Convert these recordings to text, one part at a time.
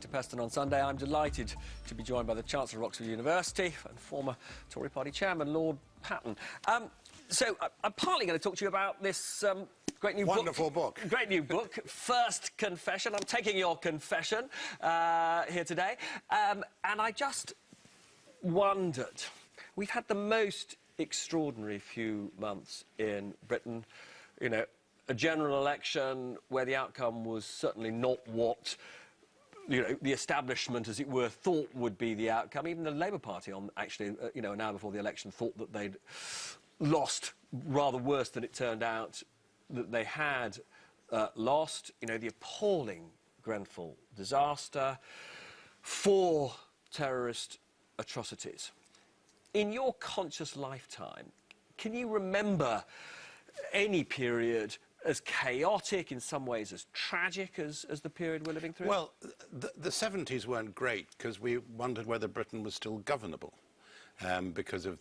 Peston on Sunday. I'm delighted to be joined by the Chancellor of Oxford University and former Tory party chairman, Lord Patten. So I'm partly going to talk to you about this great new Wonderful book. Great new book, First Confession. I'm taking your confession here today. And I just wondered, we've had the most extraordinary few months in Britain. You know, a general election where the outcome was certainly not what, you know, the establishment, as it were, thought would be the outcome. Even the Labour Party, actually, you know, an hour before the election, thought that they'd lost rather worse than it turned out that they had lost. You know, the appalling Grenfell disaster, 4 terrorist atrocities. In your conscious lifetime, can you remember any period as chaotic, in some ways as tragic as the period we're living through? Well, the 70s weren't great because we wondered whether Britain was still governable, partly because of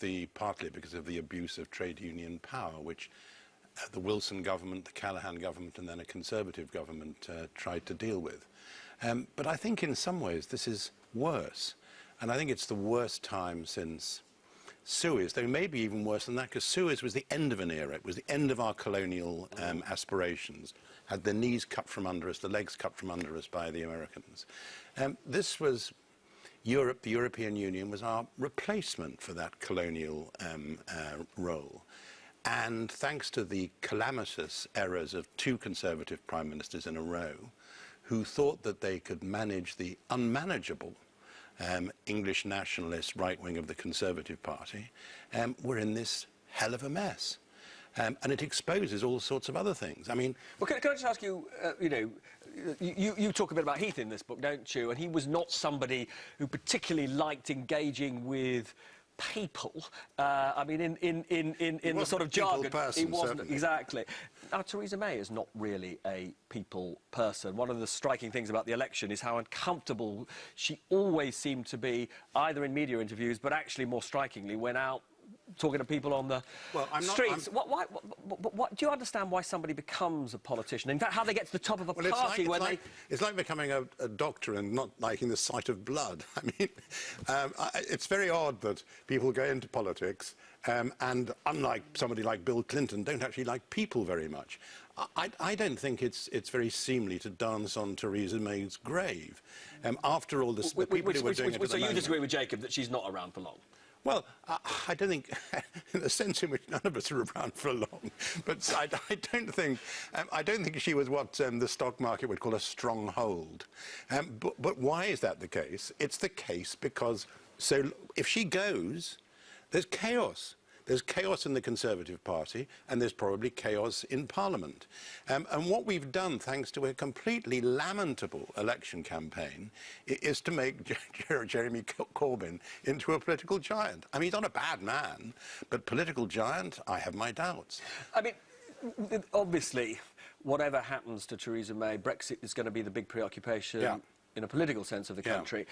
the abuse of trade union power, which the Wilson government, the Callaghan government, and then a Conservative government tried to deal with. But I think in some ways this is worse, and I think it's the worst time since Suez, though maybe even worse than that, because Suez was the end of an era. It was the end of our colonial aspirations. Had the knees cut from under us, the legs cut from under us by the Americans. This was Europe, the European Union was our replacement for that colonial role. And thanks to the calamitous errors of 2 Conservative prime ministers in a row, who thought that they could manage the unmanageable English nationalist right wing of the Conservative Party, we're in this hell of a mess. And it exposes all sorts of other things. I mean... Well, can I just ask you, you know, you talk a bit about Heath in this book, don't you? And he was not somebody who particularly liked engaging with people. I mean, in the sort of jargon, person, he wasn't certainly. Exactly. Now, Theresa May is not really a people person. One of the striking things about the election is how uncomfortable she always seemed to be, either in media interviews, but actually more strikingly when out talking to people on the streets. What, do you understand why somebody becomes a politician? In fact, how they get to the top of a party It's like becoming a doctor and not liking the sight of blood. I mean, it's very odd that people go into politics and, unlike somebody like Bill Clinton, don't actually like people very much. I don't think it's very seemly to dance on Theresa May's grave. After all, the people who were doing it at the So you moment, disagree with Jacob that she's not around for long? Well, I don't think, in the sense in which none of us are around for long, but I don't think she was what the stock market would call a stronghold. But why is that the case? It's the case because if she goes, there's chaos. There's chaos in the Conservative Party, and there's probably chaos in Parliament. And what we've done, thanks to a completely lamentable election campaign, is to make Jeremy Corbyn into a political giant. I mean, he's not a bad man, but political giant, I have my doubts. I mean, obviously, whatever happens to Theresa May, Brexit is going to be the big preoccupation in a political sense of the country.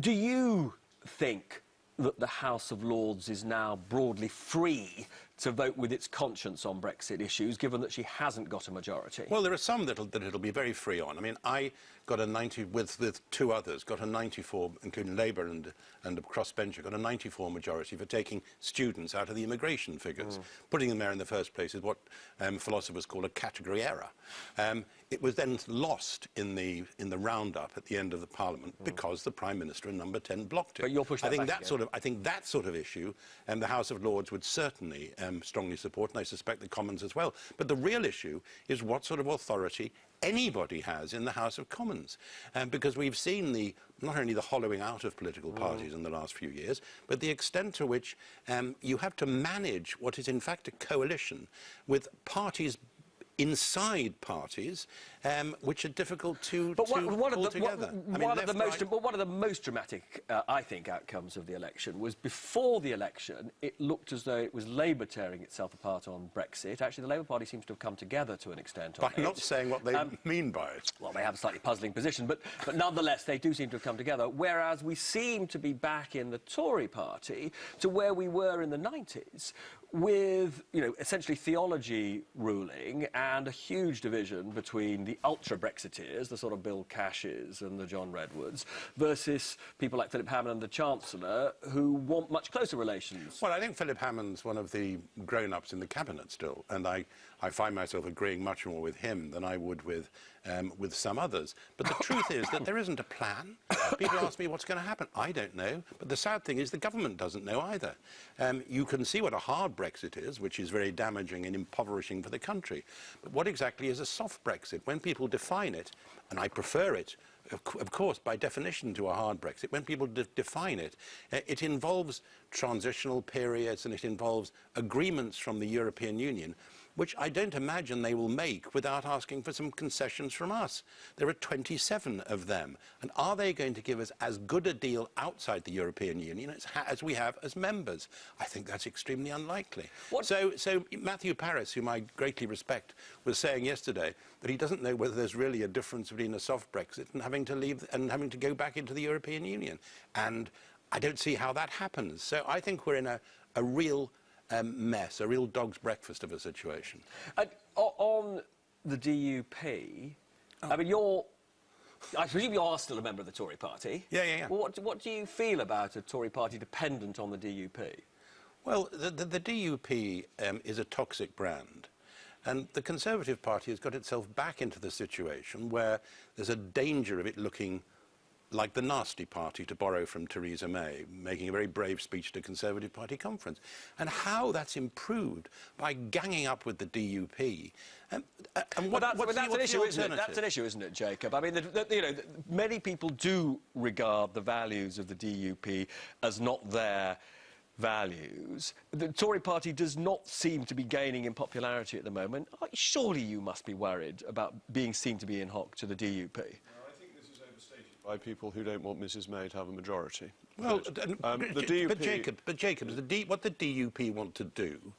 Do you think that the House of Lords is now broadly free to vote with its conscience on Brexit issues, given that she hasn't got a majority? Well, there are some that it'll be very free on. I mean, I got a 90, with 2 others, got a 94, including Labour and a crossbencher, got a 94 majority for taking students out of the immigration figures. Putting them there in the first place is what philosophers call a category error. It was then lost in the roundup at the end of the Parliament because the Prime Minister and Number 10 blocked it. But you'll push that back again. I think that sort of issue, the House of Lords would certainly strongly support, and I suspect the Commons as well. But the real issue is what sort of authority anybody has in the House of Commons, because we've seen not only the hollowing out of political parties in the last few years, but the extent to which you have to manage what is in fact a coalition with parties inside parties, which are difficult to pull together. One of the most dramatic, I think, outcomes of the election was before the election, it looked as though it was Labour tearing itself apart on Brexit. Actually, the Labour Party seems to have come together to an extent on it. By not saying what they mean by it. Well, they have a slightly puzzling position, but nonetheless, they do seem to have come together, whereas we seem to be back in the Tory party to where we were in the 90s, with, you know, essentially theology ruling and a huge division between the ultra-Brexiteers, the sort of Bill Cashes and the John Redwoods, versus people like Philip Hammond and the Chancellor, who want much closer relations. Well, I think Philip Hammond's one of the grown-ups in the cabinet still, and I find myself agreeing much more with him than I would with some others. But the truth is that there isn't a plan. People ask me what's going to happen. I don't know. But the sad thing is the government doesn't know either. You can see what a hard Brexit is, which is very damaging and impoverishing for the country. But what exactly is a soft Brexit? When people define it, and I prefer it, of course, by definition, to a hard Brexit, when people define it, it involves transitional periods and it involves agreements from the European Union, which I don't imagine they will make without asking for some concessions from us. There are 27 of them. And are they going to give us as good a deal outside the European Union as we have as members? I think that's extremely unlikely. So Matthew Parris, whom I greatly respect, was saying yesterday that he doesn't know whether there's really a difference between a soft Brexit and having to leave and having to go back into the European Union. And I don't see how that happens. So I think we're in a real mess, a real dog's breakfast of a situation. And on the DUP, I mean, I presume you are still a member of the Tory party. Yeah. Well, what do you feel about a Tory party dependent on the DUP? Well, the DUP is a toxic brand. And the Conservative Party has got itself back into the situation where there's a danger of it looking like the nasty party, to borrow from Theresa May, making a very brave speech at a Conservative Party conference. And how that's improved by ganging up with the DUP. And what's an issue, isn't it? That's an issue, isn't it, Jacob? I mean, many people do regard the values of the DUP as not their values. The Tory party does not seem to be gaining in popularity at the moment. Surely you must be worried about being seen to be in hock to the DUP. By people who don't want Mrs May to have a majority. Well, the DUP... but Jacob, what the DUP want to do,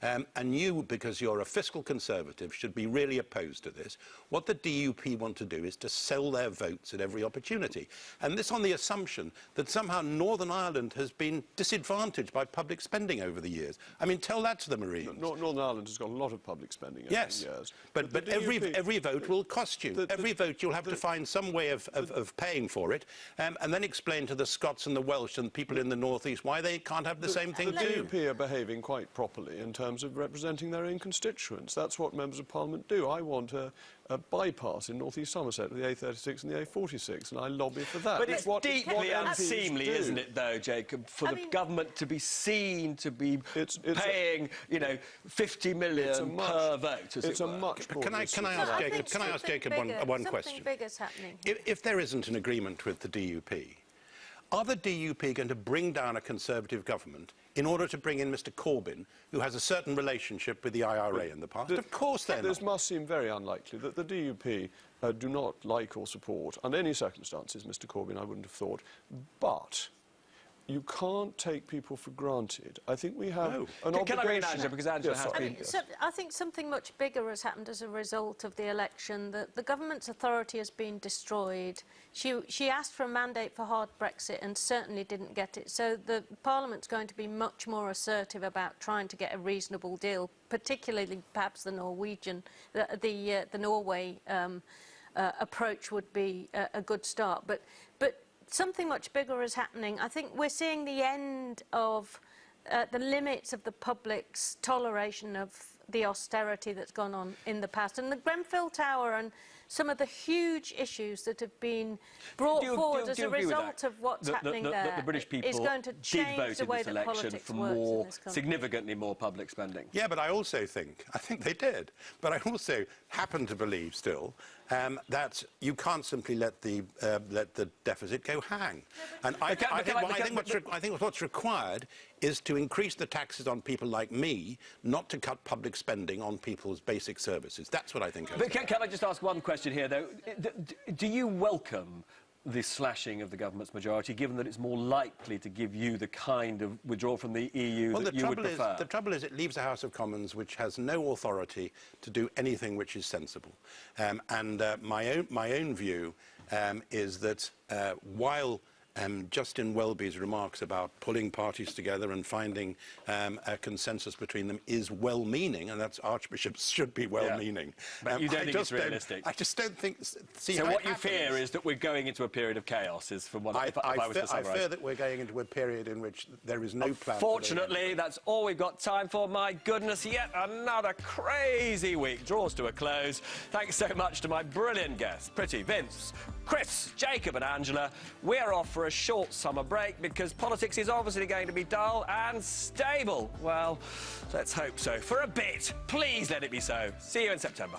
and you, because you're a fiscal Conservative, should be really opposed to this, what the DUP want to do is to sell their votes at every opportunity. And this on the assumption that somehow Northern Ireland has been disadvantaged by public spending over the years. I mean, tell that to the Marines. Northern Ireland has got a lot of public spending over the years. But DUP, every vote will cost you. Every vote you'll have to find some way of paying for it, and then explain to the Scots and the Welsh and people in the North East why they can't have the same thing too. The DUP are behaving quite properly in terms of representing their own constituents. That's what members of Parliament do. I want a bypass in North East Somerset with the A36 and the A46, and I lobby for that. But it's deeply unseemly, isn't it, though, Jacob, for the government to be seen to be paying, 50 million per vote, It's a much more... Can I ask Jacob one question? Something big is happening. If there isn't an agreement with the DUP, are the DUP going to bring down a Conservative government in order to bring in Mr Corbyn, who has a certain relationship with the IRA in the past? Of course they're not. This must seem very unlikely that the DUP do not like or support, under any circumstances, Mr Corbyn, I wouldn't have thought. But you can't take people for granted. I think we have an obligation... Can I bring in Angela, because Angela has been... I think something much bigger has happened as a result of the election. The government's authority has been destroyed. She asked for a mandate for hard Brexit and certainly didn't get it. So the Parliament's going to be much more assertive about trying to get a reasonable deal, particularly perhaps the Norway approach would be a good start. But something much bigger is happening. I think we're seeing the end of the limits of the public's toleration of the austerity that's gone on in the past. And the Grenfell Tower and some of the huge issues that have been brought forward as a result of what's happening there the British people is going to change the way that politics works in this country. Significantly more public spending. Yeah, but I think they did. But I also happen to believe still that you can't simply let the deficit go hang. And I think what's required is to increase the taxes on people like me, not to cut public spending on people's basic services. That's what I think. But can I just ask one question here, though? Do you welcome the slashing of the government's majority, given that it's more likely to give you the kind of withdrawal from the EU that you would prefer? The trouble is it leaves a House of Commons which has no authority to do anything which is sensible. My own view is that while Justin Welby's remarks about pulling parties together and finding a consensus between them is well-meaning, and that's archbishops should be well-meaning. But you don't think it's realistic? I just don't think... So what you fear is that we're going into a period of chaos, is from what I was to summarise. I fear that we're going into a period in which there is no plan. Fortunately, that's all we've got time for. My goodness, yet another crazy week draws to a close. Thanks so much to my brilliant guests, Pretty, Vince, Chris, Jacob and Angela. We're off for a short summer break because politics is obviously going to be dull and stable. Well, let's hope so. For a bit. Please let it be so. See you in September.